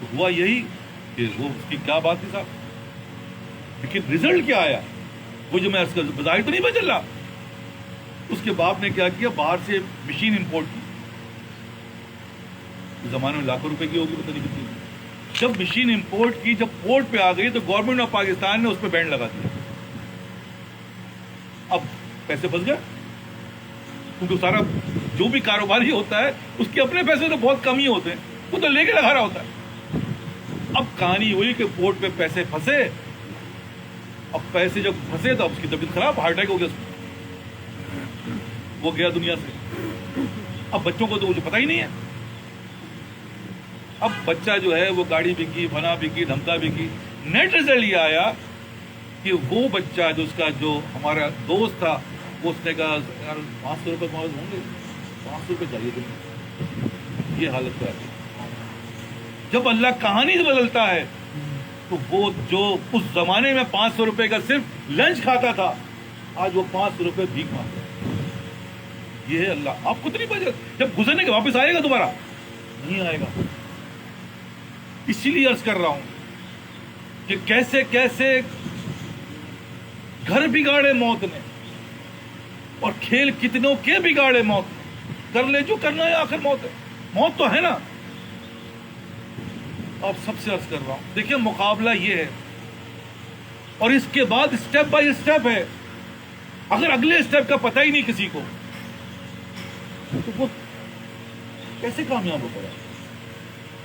ہوا یہی کہ وہ اس کی کیا بات تھی صاحب، لیکن رزلٹ کیا آیا وہ جو میں بظاہر تو نہیں پتہ چل رہا. اس کے باپ نے کیا کیا، باہر سے مشین امپورٹ کی، اس زمانے میں لاکھوں روپے کی ہوگی، پتہ نہیں کتنی. جب مشین امپورٹ کی، جب پورٹ پہ آ گئی تو گورنمنٹ آف پاکستان نے اس پہ بینڈ لگا دیا. اب پیسے پھنس گئے، کیونکہ سارا جو بھی کاروباری ہوتا ہے اس کے اپنے پیسے تو بہت کم ہی ہوتے ہیں، وہ تو لے کے لگا رہا ہوتا ہے. اب کہانی ہوئی کہ پورٹ پہ پیسے پھنسے، اب پیسے جب پھنسے تو اب اس کی طبیعت خراب، ہارٹ اٹیک ہو گیا اس کو، وہ گیا دنیا سے. اب بچوں کو تو مجھے پتہ ہی نہیں ہے. اب بچہ جو ہے وہ گاڑی بکی، فنا بکی، دھمکا بکی. نیٹ رزلٹ یہ آیا کہ وہ بچہ جو اس کا جو ہمارا دوست تھا، وہ اس نے کہا یار 500 روپے معاوض ہوں گے، 500 روپے چاہیے تمہیں. یہ حالت ہے. جب اللہ کہانی سے بدلتا ہے تو وہ جو اس زمانے میں 500 روپے کا صرف لنچ کھاتا تھا، آج وہ 500 روپے بھیک مانگتا ہے. یہ ہے اللہ. آپ کو تو نہیں پتا جب گزرنے کے واپس آئے گا، دوبارہ نہیں آئے گا. اسی لیے عرض کر رہا ہوں کہ کیسے کیسے گھر بگاڑے موت نے، اور کھیل کتنوں کے بگاڑے موت نے. کر لے جو کرنا ہے، آخر موت ہے، موت تو ہے نا. آپ سب سے عرض کر رہا ہوں، دیکھیں مقابلہ یہ ہے، اور اس کے بعد اسٹیپ بائی اسٹیپ ہے. اگر اگلے اسٹیپ کا پتہ ہی نہیں کسی کو تو وہ کیسے کامیاب ہو پڑا.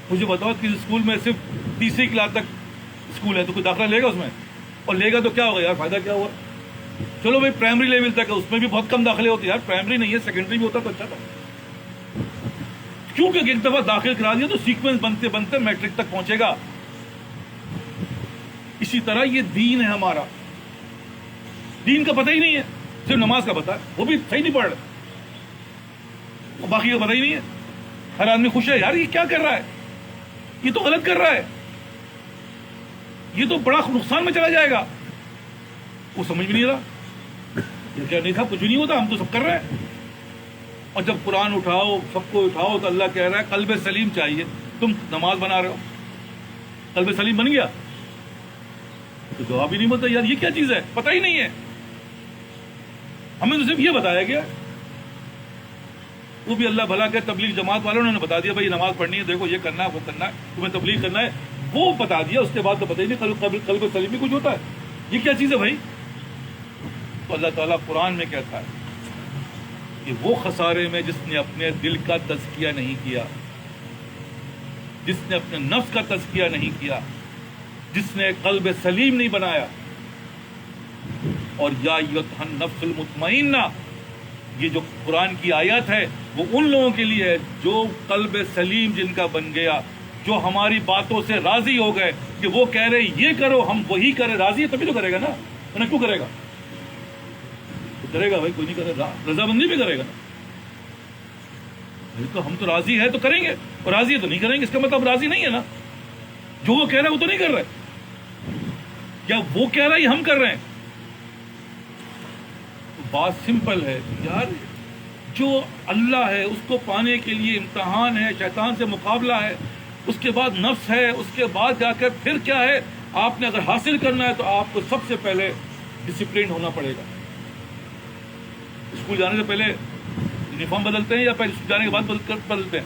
مجھے بتاؤ کہ اسکول میں صرف تیسری کلاس تک اسکول ہے تو کوئی داخلہ لے گا اس میں؟ اور لے گا تو کیا ہوگا یار، فائدہ کیا ہوا؟ چلو بھائی پرائمری لیول تک ہے، اس میں بھی بہت کم داخلے ہوتے ہیں یار. پرائمری نہیں ہے، سیکنڈری بھی ہوتا تو اچھا تھا. کیونکہ ایک دفعہ داخل کرا دیا تو سیکوینس بنتے بنتے میٹرک تک پہنچے گا. اسی طرح یہ دین ہے ہمارا. دین کا پتہ ہی نہیں ہے، صرف نماز کا پتہ ہے، وہ بھی صحیح نہیں پڑھ رہے، اور باقی کا پتہ ہی نہیں ہے. ہر آدمی خوش ہے یار یہ کیا کر رہا ہے، یہ تو غلط کر رہا ہے، یہ تو بڑا نقصان میں چلا جائے گا. وہ سمجھ بھی نہیں رہا یہ کیا نہیں تھا، کچھ بھی نہیں ہوتا، ہم تو سب کر رہے ہیں. اور جب قرآن اٹھاؤ، سب کو اٹھاؤ، تو اللہ کہہ رہا ہے قلب سلیم چاہیے. تم نماز بنا رہے ہو، قلب سلیم بن گیا؟ تو جواب ہی نہیں ملتا یار یہ کیا چیز ہے، پتہ ہی نہیں ہے. ہمیں تو صرف یہ بتایا گیا، وہ بھی اللہ بھلا کہ تبلیغ جماعت والوں نے بتا دیا بھائی نماز پڑھنی ہے، دیکھو یہ کرنا ہے، وہ کرنا ہے، تمہیں تبلیغ کرنا ہے، وہ بتا دیا. اس کے بعد تو پتہ ہی نہیں قلب سلیم بھی کچھ ہوتا ہے. یہ کیا چیز ہے بھائی؟ تو اللہ تعالیٰ قرآن میں کہتا ہے کہ وہ خسارے میں جس نے اپنے دل کا تزکیہ نہیں کیا، جس نے اپنے نفس کا تزکیہ نہیں کیا، جس نے قلب سلیم نہیں بنایا. اور یا ایھا النفس المطمئنہ، یہ جو قرآن کی آیت ہے وہ ان لوگوں کے لیے ہے جو قلب سلیم جن کا بن گیا، جو ہماری باتوں سے راضی ہو گئے کہ وہ کہہ رہے یہ کرو ہم وہی کریں. راضی ہے تبھی تو کرے گا نا، ورنہ کیوں کرے گا؟ تو کرے گا بھائی، کوئی نہیں کرے گا، رضامندی بھی کرے گا نا. تو ہم تو راضی ہے تو کریں گے، اور راضی ہے تو نہیں کریں گے. اس کا مطلب راضی نہیں ہے نا، جو وہ کہہ رہا ہے وہ تو نہیں کر رہے، یا وہ کہہ رہا ہے یہ ہم کر رہے ہیں. بات سمپل ہے یار، جو اللہ ہے اس کو پانے کے لیے امتحان ہے، شیطان سے مقابلہ ہے، اس کے بعد نفس ہے، اس کے بعد جا کر پھر کیا ہے. آپ نے اگر حاصل کرنا ہے تو آپ کو سب سے پہلے ڈسپلن ہونا پڑے گا. اسکول جانے سے پہلے یونیفارم بدلتے ہیں یا پہلے اسکول جانے کے بعد بدلتے ہیں؟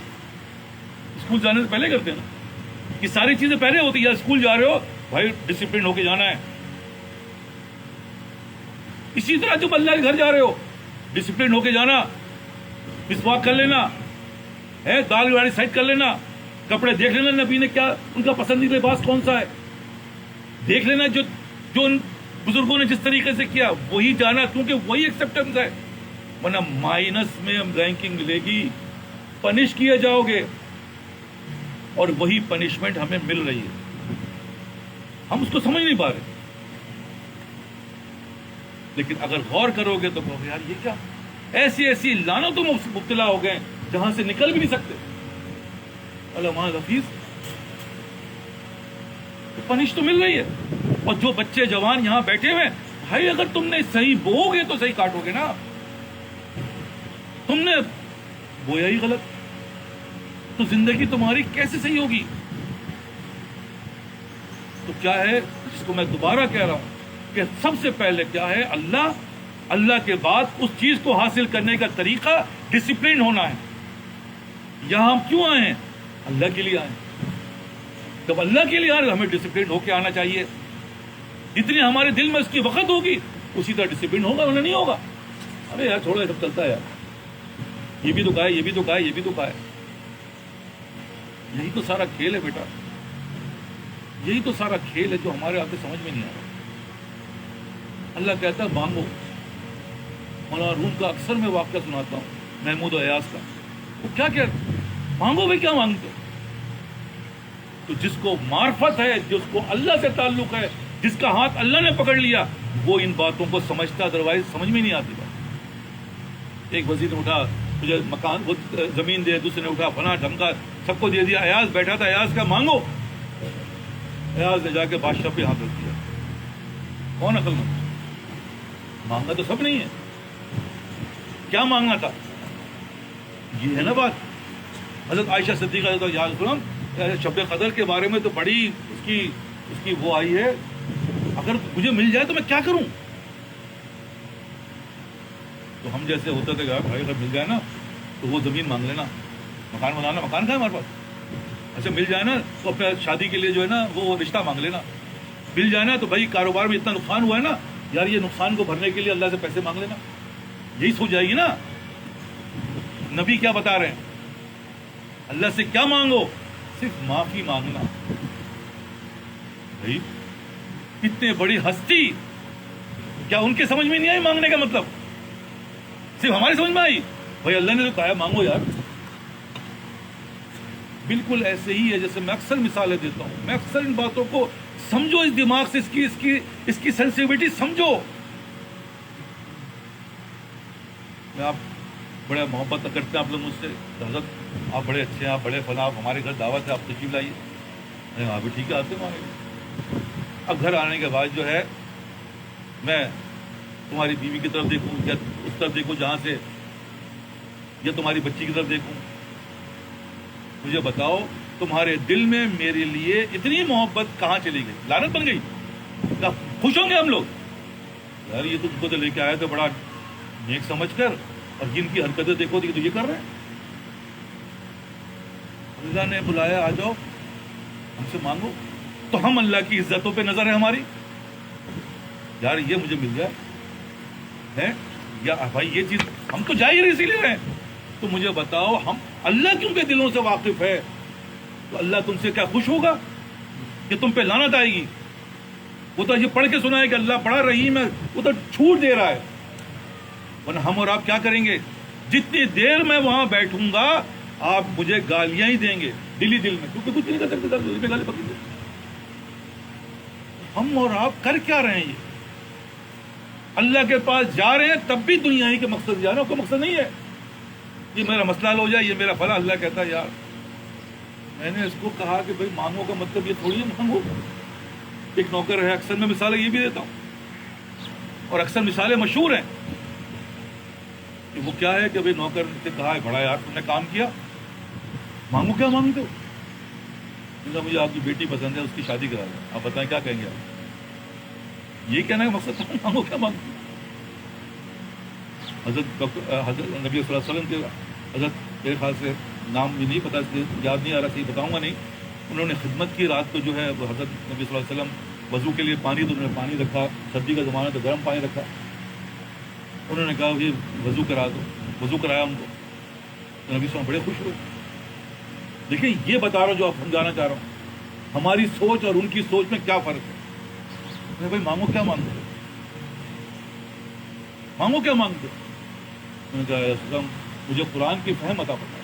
اسکول جانے سے پہلے کرتے ہیں نا. یہ ساری چیزیں پہلے ہوتی ہیں. یا اسکول جا رہے ہو بھائی ڈسپلن ہو کے جانا ہے. اسی طرح جب اللہ کے گھر جا رہے ہو ڈسپلن ہو کے جانا، مسواک کر لینا ہے، دال والی سائڈ کر لینا، کپڑے دیکھ لینا نبی نے کیا ان کا پسندیدہ لباس کون سا ہے، دیکھ لینا جو ان بزرگوں نے جس طریقے سے کیا وہی جانا، کیونکہ وہی ایکسیپٹنس ہے. ورنہ مائنس میں رینکنگ ملے گی، پنش کیے جاؤ گے، اور وہی پنشمنٹ ہمیں مل رہی ہے. ہم اس کو سمجھ نہیں پا رہے. لیکن اگر غور کرو گے تو کہو گے یار یہ کیا، ایسی ایسی لعنتوں میں مبتلا ہو گئے جہاں سے نکل بھی نہیں سکتے. علماء حفیظ تو پنش تو مل رہی ہے. اور جو بچے جوان یہاں بیٹھے ہوئے، بھائی اگر تم نے صحیح بو گے تو صحیح کاٹو گے نا. تم نے بویا ہی غلط تو زندگی تمہاری کیسے صحیح ہوگی؟ تو کیا ہے جس کو میں دوبارہ کہہ رہا ہوں کہ سب سے پہلے کیا ہے اللہ کے بعد اس چیز کو حاصل کرنے کا طریقہ ڈسپلن ہونا ہے. یہاں ہم کیوں آئے ہیں؟ اللہ کے لیے آئے ہیں. جب اللہ کے لیے آ رہے ہمیں ڈسپلن ہو کے آنا چاہیے. جتنی ہمارے دل میں اس کی وقت ہوگی اسی طرح ڈسپلن ہوگا, ورنہ نہیں ہوگا. ارے یار چھوڑو, سب چلتا ہے یار, یہ بھی تو کہا ہے, یہ بھی تو کہا ہے, یہ بھی تو کہا ہے. یہی تو سارا کھیل ہے بیٹا, یہی تو سارا کھیل ہے جو ہمارے آپ کو سمجھ میں نہیں آ رہا. اللہ کہتا ہے مانگو. مولانا روم کا اکثر میں واقعہ سناتا ہوں, محمود ایاز کا. وہ کیا کہتے مانگو بھائی, کیا مانگتے ہو؟ تو جس کو معرفت ہے, جس کو اللہ سے تعلق ہے, جس کا ہاتھ اللہ نے پکڑ لیا, وہ ان باتوں کو سمجھتا, ادروائز سمجھ میں نہیں آتی بات. ایک وزیر نے اٹھا مجھے مکان وہ زمین دے, دوسرے نے اٹھا فلاں ڈھمکا, سب کو دے دیا. ایاز بیٹھا تھا, ایاز کا مانگو. ایاز نے جا کے بادشاہ پہ ہاتھ رکھ دیا. کون عقل مند؟ مانگا تو سب نہیں ہے. کیا مانگنا تھا؟ یہ ہے نا بات. حضرت عائشہ صدیقہ شب قدر کے بارے میں تو بڑی اس کی وہ آئی ہے, اگر مجھے مل جائے تو میں کیا کروں. تو ہم جیسے ہوتا تھا کہ بھائی اگر مل جائے نا تو وہ زمین مانگ لینا, مکان بنانا, مکان کا ہے ہمارے پاس. اچھا مل جائے نا تو اپنے شادی کے لیے جو ہے نا وہ رشتہ مانگ لینا. مل جائے نا تو بھائی کاروبار میں اتنا نقصان ہوا ہے نا یار, یہ نقصان کو بھرنے کے لیے اللہ سے پیسے مانگ لینا. یہی سوچ جائے گی نا. نبی کیا بتا رہے ہیں؟ اللہ سے کیا مانگو؟ صرف معافی مانگنا. بھائی اتنے بڑی ہستی, کیا ان کے سمجھ میں نہیں آئی مانگنے کا مطلب؟ صرف ہماری سمجھ میں آئی. بھائی اللہ نے تو کہا مانگو یار. بالکل ایسے ہی ہے جیسے میں اکثر مثالیں دیتا ہوں. میں اکثر ان باتوں کو سمجھو, اس دماغ سے اس کی سینسیٹیوٹی سمجھو. میں آپ بڑے محبت کرتے ہیں آپ لوگ مجھ سے, حضرت آپ بڑے اچھے ہیں, آپ بڑے فلاں, آپ ہمارے گھر دعوت ہے, آپ تشریف لائیے. ہاں بھی ٹھیک ہے, آتے مانگے. اب گھر آنے کے بعد جو ہے میں تمہاری بیوی کی طرف دیکھوں یا اس طرف دیکھوں جہاں سے, یا تمہاری بچی کی طرف دیکھوں, مجھے بتاؤ تمہارے دل میں میرے لیے اتنی محبت کہاں چلی گئی؟ لعنت بن گئی. کیا خوش ہوں گے ہم لوگ؟ یار یہ تم کو تو لے کے آئے تھے بڑا نیک سمجھ کر, اور جن کی حرکتیں دیکھو تو یہ کر رہے ہیں. اللہ نے بلایا, آ جاؤ ہم سے مانگو. تو ہم اللہ کی عزتوں پہ نظر ہے ہماری, یار یہ مجھے مل جائے ہے, یا بھائی یہ چیز ہم تو جا ہی اسی لیے رہے. تو مجھے بتاؤ ہم اللہ کیوں کے دلوں سے واقف ہے, تو اللہ تم سے کیا خوش ہوگا کہ تم پہ لعنت آئے گی؟ وہ تو یہ پڑھ کے سنا ہے کہ اللہ بڑا رحیم ہے, وہ تو چھوٹ دے رہا ہے. ورنہ ہم اور آپ کیا کریں گے؟ جتنی دیر میں وہاں بیٹھوں گا آپ مجھے گالیاں ہی دیں گے دل ہی دل میں, کیونکہ کچھ نہیں کر سکتے, دل پہ گالی پکڑ دیں. ہم اور آپ کر کیا رہے ہیں؟ یہ اللہ کے پاس جا رہے ہیں تب بھی دنیا ہی کے مقصد جا رہے ہیں, کوئی مقصد نہیں ہے یہ میرا مسئلہ حل ہو جائے, یہ میرا فلاں. اللہ کہتا ہے یار میں نے اس کو کہا کہ بھائی مانگو کا مطلب یہ تھوڑی ہے مانگو. ایک نوکر ہے, اکثر میں مثالیں یہ بھی دیتا ہوں, اور اکثر مثالیں مشہور ہیں کہ وہ کیا ہے کہ بھائی نوکر سے کہا ہے بڑا یار تم نے کام کیا, مانگو کیا مانگتے ہو؟ مجھے آپ کی بیٹی پسند ہے, اس کی شادی کرا دیں. آپ بتائیں کیا کہیں گے آپ؟ یہ کہنا ہے مقصد تھا, مانگو کیا مانگتے. حضرت نبی صلی اللہ علیہ وسلم کے حضرت میرے خیال سے نام بھی نہیں پتا, یاد نہیں آ رہا, صحیح بتاؤں گا نہیں. انہوں نے خدمت کی رات کو جو ہے وہ حضرت نبی صلی اللہ علیہ وسلم وضو کے لیے پانی, تو انہوں نے پانی رکھا, سردی کا زمانہ تو گرم پانی رکھا. انہوں نے کہا یہ وضو کرا دو, وضو کرایا ان کو, تو نبی صلی اللہ علیہ وسلم بڑے خوش ہوئے. دیکھیں یہ بتا رہا ہوں جو آپ سمجھانا چاہ رہا ہوں, ہماری سوچ اور ان کی سوچ میں کیا فرق ہے. بھائی مانگو کیا مانگتے ہو, مانگو کیا مانگتے ہو؟ انہوں نے کہا مجھے قرآن کی فہم عطا فرمائے.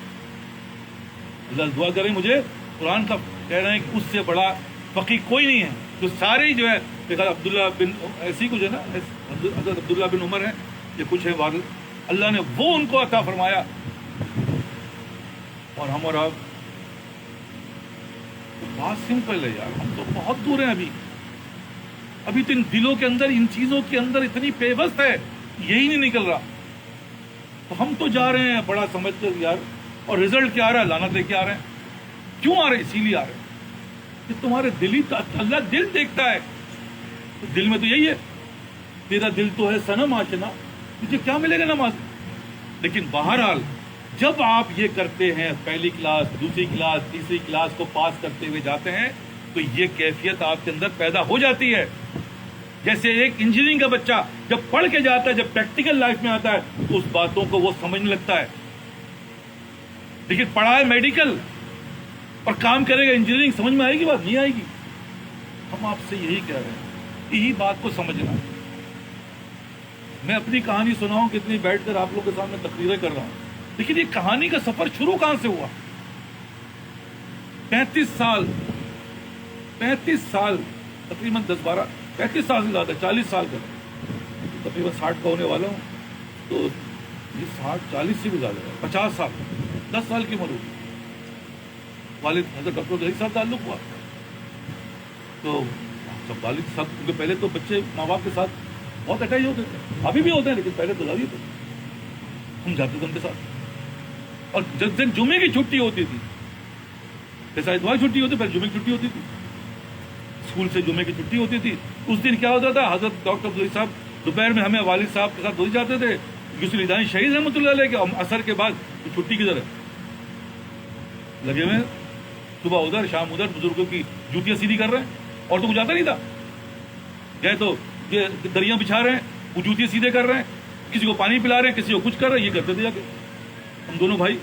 اللہ دعا کریں مجھے قرآن کا, کہہ رہے ہیں کہ اس سے بڑا فقیہ کوئی نہیں ہے. تو سارے جو ہے عبداللہ بن ایسی کچھ ہے نا, حضرت عبداللہ بن عمر ہیں, یہ کچھ ہے والد, اللہ نے وہ ان کو عطا فرمایا. اور ہم اور آپ بات سمپل ہے یار, ہم تو بہت دور ہیں ابھی تو ان دلوں کے اندر, ان چیزوں کے اندر اتنی پیوست ہے, یہی نہیں نکل رہا. تو ہم تو جا رہے ہیں بڑا سمجھ کر یار, اور رزلٹ کیا آ رہا ہے؟ لعنت لے کے آ رہے ہیں. کیوں آ رہے ہیں؟ اسی لیے آ رہے ہیں. کہ تمہارے دلی اللہ دل دیکھتا ہے. تو دل میں تو یہی ہے, تیرا دل تو ہے صنم آشنا, تجھے کیا ملے گا نماز. لیکن بہرحال جب آپ یہ کرتے ہیں, پہلی کلاس, دوسری کلاس, تیسری کلاس کو پاس کرتے ہوئے جاتے ہیں, تو یہ کیفیت آپ کے اندر پیدا ہو جاتی ہے. جیسے ایک انجینئرنگ کا بچہ جب پڑھ کے جاتا ہے, جب پریکٹیکل لائف میں آتا ہے تو اس باتوں کو وہ سمجھنے لگتا ہے. لیکن پڑھا ہے میڈیکل اور کام کرے گا انجینئرنگ, سمجھ میں آئے گی بات؟ نہیں آئے گی. ہم آپ سے یہی کہہ رہے ہیں, یہی بات کو سمجھنا. میں اپنی کہانی سناؤں کتنی بیٹھ کر آپ لوگوں کے سامنے تقریریں کر رہا ہوں, لیکن یہ کہانی کا سفر شروع کہاں سے ہوا؟ 35 سال تقریباً 35 سال سے زیادہ, 40 سال کا, تقریباً 60 کا ہونے والا ہوں. تو یہ 60-40 سے بھی زیادہ ہے, 50 سال, 10 سال کی عمر ہوگی. والد حضرت ڈاکٹر ظہیر صاحب تعلق ہوا. تو جب والد صاحب, کیونکہ پہلے تو بچے ماں باپ کے ساتھ بہت اٹیچ ہوتے تھے, ابھی بھی ہوتے ہیں, لیکن پہلے تو زیادہ ہوتے تھے. ہم جاتے تھے ان کے ساتھ, اور جس دن جمعے کی چھٹی ہوتی تھی, جیسا اتوار چھٹی ہوتی, پھر جمعے کی چھٹی ہوتی تھی, اسکول سے جمعے کی چھٹی ہوتی تھی. اس دن کیا ہوتا تھا, حضرت ڈاکٹر ظہیر صاحب دوپہر میں ہمیں والد صاحب کے ساتھ دے جاتے تھے. یوسف الدانی شہید رحمۃ اللہ علیہ کے اثر کے بعد چھٹی کدھر ہے, لگے ہوئے صبح ادھر شام ادھر بزرگوں کی جوتیاں سیدھی کر رہے ہیں. اور تو کچھ آتا نہیں تھا, گئے تو یہ دریاں بچھا رہے ہیں, وہ جوتیاں سیدھے کر رہے ہیں, کسی کو پانی پلا رہے ہیں, کسی کو کچھ کر رہے ہیں. یہ کرتے تھے جا کے ہم دونوں بھائی.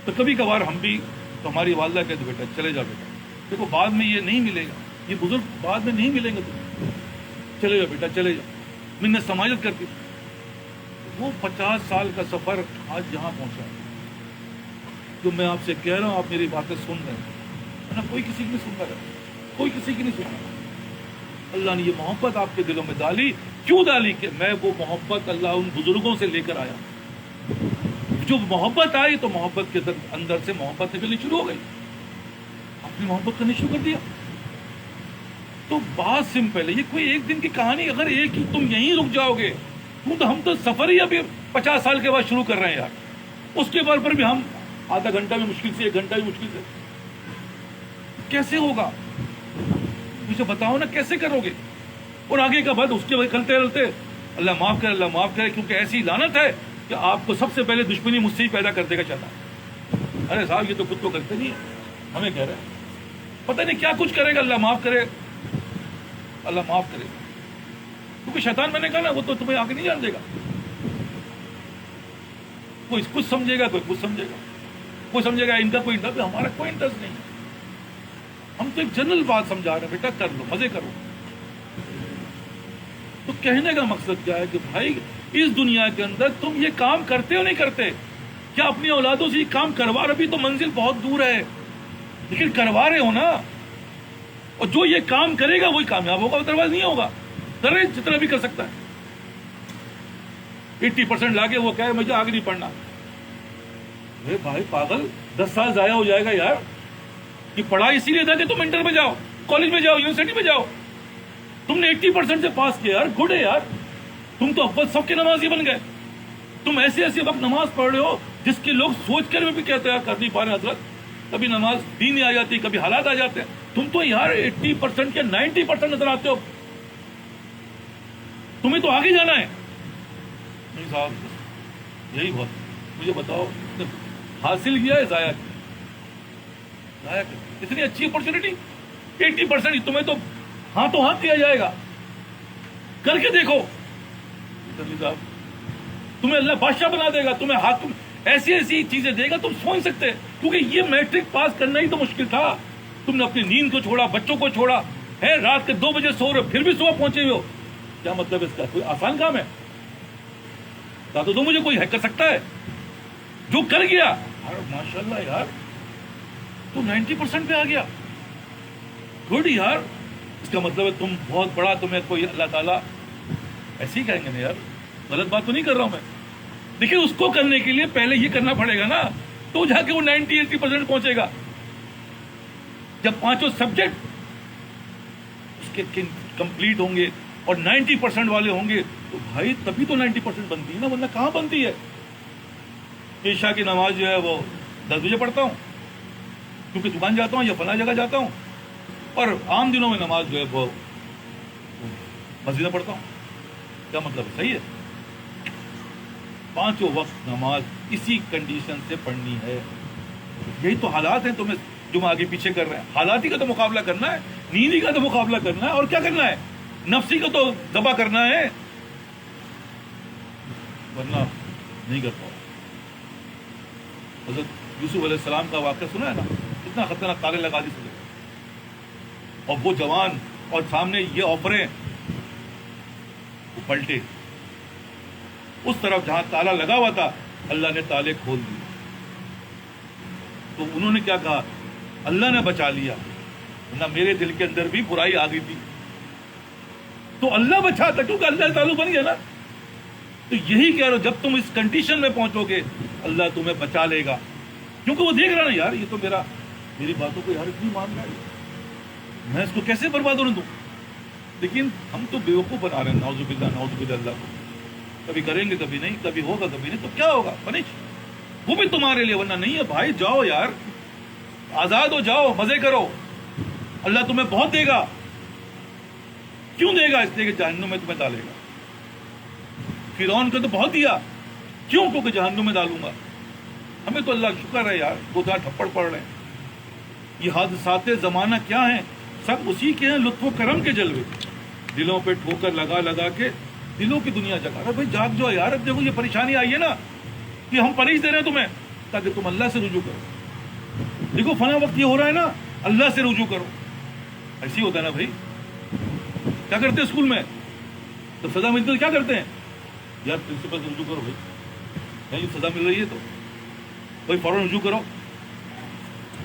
تو کبھی کبھار ہم بھی, تو ہماری والدہ کہتے بیٹا چلے جا بیٹا, دیکھو بعد میں یہ نہیں ملے گا, یہ بزرگ بعد میں نہیں ملیں گے تم, چلے جا بیٹا چلے جا. منت سماجت کرتی. وہ 50 سال کا سفر آج جہاں پہنچا ہے, جو میں آپ سے کہہ رہا ہوں, آپ میری باتیں سن رہے ہیں نا, کوئی کسی کی نہیں سن رہا ہے, کوئی کسی کی نہیں سن رہا. اللہ نے یہ محبت آپ کے دلوں میں ڈالی. کیوں ڈالی؟ کہ میں وہ محبت اللہ ان بزرگوں سے لے کر آیا. جو محبت آئی تو محبت کے اندر سے محبت نکلنی شروع ہو گئی, اپنی محبت کرنی شروع کر دیا. تو بات سمپل ہے, یہ کوئی ایک دن کی کہانی. اگر ایک ہی تم یہیں رک جاؤ گے, تو ہم تو سفر ہی ابھی 50 سال کے بعد شروع کر رہے ہیں یار. اس کے بعد پر بھی ہم آدھا گھنٹہ بھی مشکل سے, 1 گھنٹہ بھی مشکل سے. کیسے ہوگا مجھے بتاؤ نا, کیسے کرو گے؟ اور آگے کا بعد اس کے بعد چلتے چلتے اللہ معاف کرے, اللہ معاف کرے, کیونکہ ایسی لعنت ہے کہ آپ کو سب سے پہلے دشمنی مجھ سے ہی پیدا کر دے گا چاہتا. ارے صاحب یہ تو خود تو کرتے نہیں ہے, ہمیں کہہ رہے ہیں پتہ نہیں کیا کچھ کرے گا. اللہ معاف کرے, اللہ معاف کرے, کیونکہ شیطان میں نے کہا نا, وہ تو تمہیں آگے نہیں جان دے گا. کوئی کچھ سمجھے گا, کوئی کچھ سمجھے گا, کوئی سمجھے گا ان کا کوئی انٹرسٹ, ہمارا کوئی انٹرسٹ نہیں. ہم تو ایک جنرل بات سمجھا رہے ہیں, بیٹا کر لو, مزے کرو. تو کہنے کا مقصد کیا ہے کہ بھائی اس دنیا کے اندر تم یہ کام کرتے ہو نہیں کرتے؟ کیا اپنی اولادوں سے یہ کام کروا رہے؟ ابھی تو منزل بہت دور ہے, لیکن کروا رہے ہو نا. اور جو یہ کام کرے گا وہی کامیاب ہوگا, ادروائز نہیں ہوگا. کرے جتنا بھی کر سکتا ہے. 80% لا کے وہ کہے مجھے آگے نہیں پڑھنا. اے بھائی پاگل, 10 سال ضائع ہو جائے گا یار. یہ پڑھائی اسی لیے تھا کہ تم انٹر میں جاؤ, کالج میں جاؤ, یونیورسٹی میں جاؤ. تم نے 80% سے پاس کیا یار, گڈ ہے یار. تم تو اول سب کے نمازی بن گئے. تم ایسے ایسے وقت نماز پڑھ رہے ہو جس کے لوگ سوچ کر بھی کہتے ہیں کر نہیں پا رہے حضرت. کبھی نماز دین نہیں آ جاتی, کبھی حالات آ جاتے ہیں. تم تو یار 80% یا 90% نظر آتے ہو. تمہیں تو آگے جانا ہے. نہیں صاحب یہی بات, مجھے بتاؤ حاصل کیا ہے ضائع کیا؟ ضائع کیا؟ اتنی اچھی اپرچونٹی 80% تمہیں تو ہاتھوں ہاتھ دیا جائے گا. کر کے دیکھو صاحب, تمہیں اللہ بادشاہ بنا دے گا, تمہیں حاکم ایسی ایسی چیزیں دے گا تم سوچ سکتے. کیونکہ یہ میٹرک پاس کرنا ہی تو مشکل تھا. تم نے اپنی نیند کو چھوڑا, بچوں کو چھوڑا ہے, رات کے 2 بجے سو رہے ہو, پھر بھی صبح پہنچے ہوئے ہو. کیا مطلب اس کا؟ کوئی آسان کام ہے؟ بتا تو مجھے کوئی کر سکتا ہے جو کر گیا. ماشاء اللہ یار, تو 90% پہ آ گیا. گڈ یار. اس کا مطلب ہے تم بہت بڑا, تمہیں کوئی اللہ تعالیٰ ایسے ہی کہیں گے نا یار. غلط بات تو نہیں کر رہا ہوں میں, لیکن اس کو کرنے کے لیے پہلے یہ کرنا پڑے گا نا, تو جا کے وہ 90-80% پہنچے گا. جب 5 سبجیکٹ اس کے کمپلیٹ ہوں گے اور 90% والے ہوں گے, تو بھائی تبھی تو 90% بنتی ہے نا, ورنہ کہاں بنتی ہے. عشاء کی نماز جو ہے وہ 10 بجے پڑھتا ہوں, کیونکہ دکان جاتا ہوں یا فلاں جگہ جاتا ہوں، اور عام دنوں میں نماز جو ہے وہ مسجد میں پڑھتا ہوں. کیا مطلب ہے؟ صحیح ہے. 5 وقت نماز اسی کنڈیشن سے پڑھنی ہے. یہی تو حالات ہیں تمہیں جو ہم آگے پیچھے کر رہے ہیں. حالات ہی کا تو مقابلہ کرنا ہے، نیند ہی کا تو مقابلہ کرنا ہے، اور کیا کرنا ہے؟ نفسی کو تو ذبح کرنا ہے، ورنہ نہیں کر پاؤ. حضرت یوسف علیہ السلام کا واقعہ سنا ہے نا، کتنا خطرناک تالے لگا دی سکے، اور وہ جوان اور سامنے یہ آفریں پلٹے. اس طرف جہاں تالا لگا ہوا تھا اللہ نے تالے کھول دیے. تو انہوں نے کیا کہا؟ اللہ نے بچا لیا، ورنہ میرے دل کے اندر بھی برائی آ گئی تھی. تو اللہ بچاتا، کیونکہ اللہ تعالیٰ بن گیا نا. تو یہی کہہ رہا ہوں، جب تم اس کنڈیشن میں پہنچو گے اللہ تمہیں بچا لے گا، کیونکہ وہ دیکھ رہا نا یار یہ تو میری باتوں کو یار اتنی مان رہا ہے، میں اس کو کیسے برباد ہونے دوں. لیکن ہم تو بیوقوف بنا رہے ہیں، نعوذ باللہ اللہ کو. کبھی کریں گے کبھی نہیں، کبھی ہوگا کبھی نہیں، تو کیا ہوگا پنش وہ بھی تمہارے لیے، ورنہ نہیں ہے. بھائی جاؤ یار، آزاد ہو جاؤ، مزے کرو، اللہ تمہیں بہت دے گا. کیوں دے گا؟ اس لیے کہ جہنم میں تمہیں ڈالے گا. فرعون کو تو بہت دیا، کیوں؟ کیونکہ جہنم میں ڈالوں گا. ہمیں تو اللہ کا شکر ہے یار، دو چار تھپڑ پڑ رہے ہیں. یہ حادثات زمانہ کیا ہیں؟ سب اسی کے ہیں، لطف و کرم کے جلوے. دلوں پہ ٹھوکر لگا لگا کے دلوں کی دنیا جگا رہا. بھائی جاگ جو یار، اب دیکھو یہ پریشانی آئی ہے نا، کہ ہم پنش دے رہے ہیں تمہیں تاکہ تم اللہ سے رجوع کرو. دیکھو فلاں وقت یہ ہو رہا ہے نا، اللہ سے رجوع کرو. ایسے ہی ہوتا ہے نا بھائی. کیا کرتے ہیں اسکول میں؟ تو سزا ملتی ہے کیا کرتے ہیں؟ یار پرنسپل سے رجوع کرو بھائی، سزا مل رہی ہے تو بھائی فوراً رجوع کرو.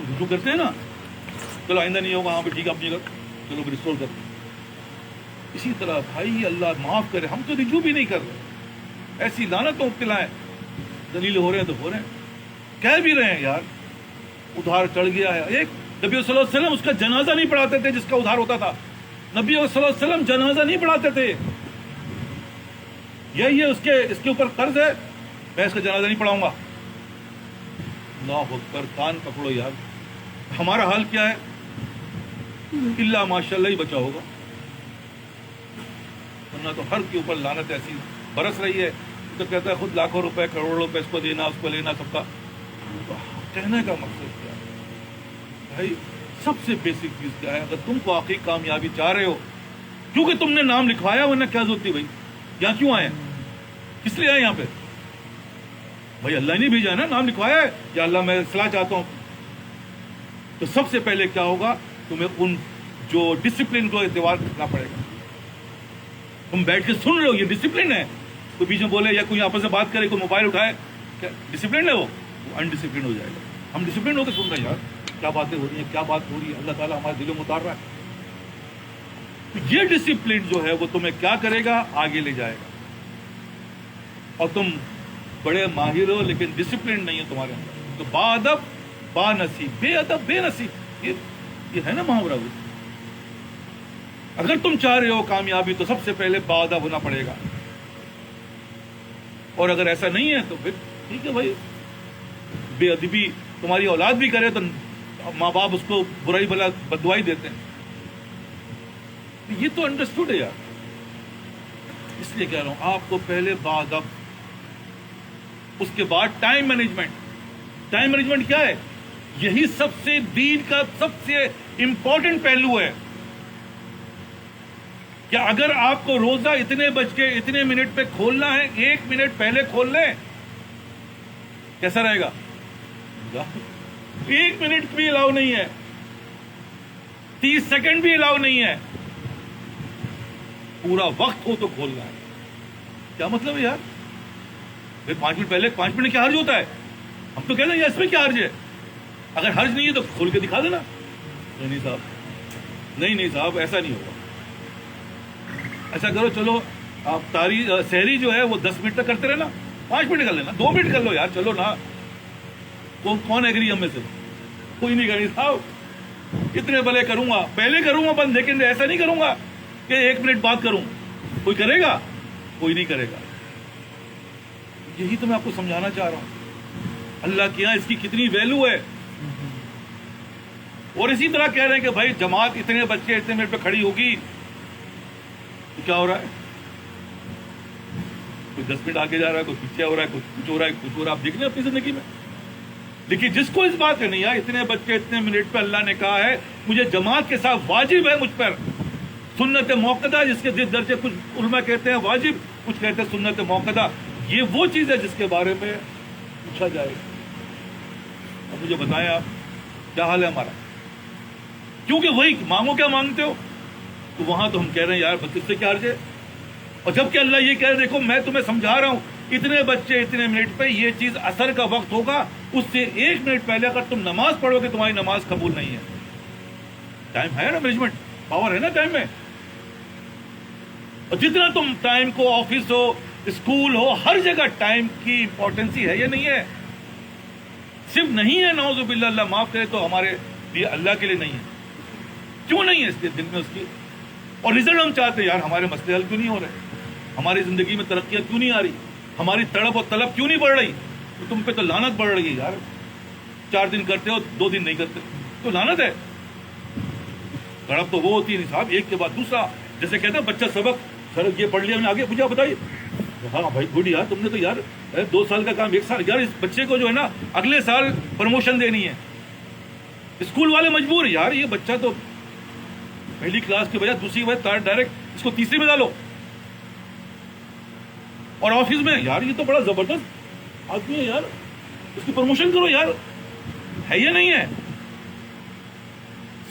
رجوع کرتے ہیں نا، چلو آئندہ نہیں ہوگا، ہاں پہ ٹھیک ہے اپنی جگہ، چلو ریسٹور کرو. اسی طرح بھائی اللہ معاف کرے، ہم تو رجوع بھی نہیں کر رہے، ایسی لعنتوں مبتلا ہیں. دلیل ہو رہے ہیں تو ہو رہے ہیں، کہہ بھی رہے ہیں یار ادھار چڑھ گیا ہے. ایک نبی صلی اللہ علیہ وسلم اس کا جنازہ نہیں پڑھاتے تھے جس کا ادھار ہوتا تھا. نبی صلی اللہ علیہ وسلم جنازہ نہیں پڑھاتے تھے. یہی ہے اس کے اوپر قرض ہے، میں اس کا جنازہ نہیں پڑھاؤں گا. اللہ اکبر، کان پکڑو یار. ہمارا حال کیا ہے؟ اللہ ماشاء اللہ ہی بچا ہوگا، ورنہ تو ہر کے اوپر لعنت ایسی برس رہی ہے. تو کہتا ہے خود لاکھوں روپے کروڑوں روپے اس کو دینا اس کو لینا سب کا. کہنے کا مقصد کیا ہے بھائی؟ سب سے بیسک چیز کیا ہے؟ اگر تم کو واقعی کامیابی چاہ رہے ہو، کیونکہ تم نے نام لکھوایا، ورنہ کیا ضرورت تھی بھائی؟ یہاں کیوں آئے؟ کس لیے آئے یہاں پہ؟ بھائی اللہ نے بھیجا ہے نا، نام لکھوایا ہے، یا اللہ میں اصلاح چاہتا ہوں. تو سب سے پہلے کیا ہوگا؟ تمہیں ان جو ڈسپلن کو اعتبار کرنا پڑے گا. تم بیٹھ کے سن رہے ہو، یہ ڈسپلن ہے. کوئی بیچ میں بولے یا کوئی آپس میں بات کرے، کوئی موبائل اٹھائے، کیا ڈسپلن ہے؟ وہ انڈسپلن ہو جائے گا. ہم ڈسپلن ہو کے سن رہے ہیں یار، کیا باتیں ہو رہی ہیں، کیا بات ہو رہی ہے، اللہ تعالیٰ ہمارے دلوں میں اتار رہا ہے. یہ ڈسپلن جو ہے وہ تمہیں کیا کرے گا؟ آگے لے جائے گا. اور تم بڑے ماہر ہو لیکن ڈسپلن نہیں ہے تمہارے اندر، تو با ادب با نصیب، بے ادب بے نصیب. یہ ہے نا محاورہ. اگر تم چاہ رہے ہو کامیابی تو سب سے پہلے با ادب ہونا پڑے گا. اور اگر ایسا نہیں ہے تو پھر ٹھیک ہے بھائی، بے ادبی تمہاری اولاد بھی کرے تو ماں باپ اس کو برائی بلا بددعائی دیتے ہیں. یہ تو انڈرسٹوڈ ہے یار. اس لیے کہہ رہا ہوں آپ کو پہلے با ادب، اس کے بعد ٹائم مینجمنٹ. ٹائم مینجمنٹ کیا ہے؟ یہی سب سے دین کا سب سے امپورٹنٹ پہلو ہے. کہ اگر آپ کو روزہ اتنے بج کے اتنے منٹ پہ کھولنا ہے، 1 منٹ پہلے کھول لیں، کیسا رہے گا؟ 1 منٹ بھی الاؤ نہیں ہے، 30 سیکنڈ بھی الاؤ نہیں ہے، پورا وقت ہو تو کھولنا ہے. کیا مطلب ہے یار؟ 5 منٹ پہلے، 5 منٹ کیا حرج ہوتا ہے؟ ہم تو کہہ رہے ہیں اس میں کیا حرج ہے؟ اگر حرج نہیں ہے تو کھول کے دکھا دینا. نہیں صاحب، نہیں صاحب، ایسا نہیں ہوگا. ایسا کرو، چلو آپ سحری جو ہے وہ 10 منٹ تک کرتے رہنا، 5 منٹ کر لینا، 2 منٹ کر لو یار، چلو نا. کون ایگری ہم میں سے؟ کوئی نہیں کریں صاحب. اتنے بھلے کروں گا، پہلے کروں گا بند، لیکن ایسا نہیں کروں گا کہ 1 منٹ بات کروں. کوئی کرے گا؟ کوئی نہیں کرے گا. یہی تو میں آپ کو سمجھانا چاہ رہا ہوں. اللہ کے یہاں اس کی کتنی ویلو ہے. اور اسی طرح کہہ رہے ہیں کہ بھائی جماعت اتنے بچے اتنے منٹ پہ کھڑی ہوگی، تو کیا ہو رہا ہے؟ کوئی 10 منٹ آگے جا رہا ہے، کوئی پیچھے ہو رہا ہے، کچھ ہو رہا ہے، کچھ ہو رہا ہے. آپ دیکھ لیں اپنی زندگی میں. لیکن جس کو اس بات کا نہیں ہے اتنے بچے اتنے منٹ پہ اللہ نے کہا ہے مجھے جماعت کے ساتھ واجب ہے مجھ پر سنت موقدہ، جس کے درجے کچھ علماء کہتے ہیں واجب، کچھ کہتے ہیں سنت موقدہ. یہ وہ چیز ہے جس کے بارے میں پوچھا جائے گا. اب مجھے بتائیں آپ کیا حال ہے ہمارا؟ کیونکہ وہی مانگو کیا مانگتے ہو، تو وہاں تو ہم کہہ رہے ہیں یار بس اس سے کیا حرج ہے. اور جبکہ اللہ یہ کہہ رہے دیکھو میں تمہیں سمجھا رہا ہوں اتنے بچے اتنے منٹ پہ یہ چیز اثر کا وقت ہوگا، اس سے 1 منٹ پہلے اگر تم نماز پڑھو گے تمہاری نماز قبول نہیں ہے. ٹائم ہے نا، مینجمنٹ پاور ہے نا ٹائم میں. اور جتنا تم ٹائم کو آفس ہو اسکول ہو ہر جگہ ٹائم کی امپورٹنسی ہے یا نہیں ہے؟ صرف نہیں ہے نعوذ باللہ اللہ معاف کرے تو ہمارے لیے اللہ کے لیے نہیں ہے. کیوں نہیں ہے اس کے دل میں اس کی؟ اور رزلٹ ہم چاہتے ہیں یار ہمارے مسئلے حل کیوں نہیں ہو رہے، ہماری زندگی میں ترقیاں کیوں نہیں آ رہی، ہماری تڑپ اور طلب کیوں نہیں بڑھ رہی؟ تو تم پہ تو لعنت بڑھ رہی ہے یار. 4 دن کرتے ہو 2 دن نہیں کرتے تو لعنت ہے. تڑپ تو وہ ہوتی ہے صاحب ایک کے بعد دوسرا. جیسے کہتے ہیں بچہ سبق سر یہ پڑھ لیا میں نے آگے مجھے بتائیے. ہاں بھائی گڈ یار تم نے تو یار 2 سال کا کام 1 سال. یار اس بچے کو جو ہے نا اگلے سال پروموشن دینی ہے. اسکول والے مجبور یار یہ بچہ تو پہلی کلاس کے بجائے دوسری کے بجائے ڈائریکٹ اس کو تیسری میں ڈالو. اور آفس میں یار یہ تو بڑا زبردست آدمی ہے یار اس کی پروموشن کرو یار. ہے یا نہیں ہے؟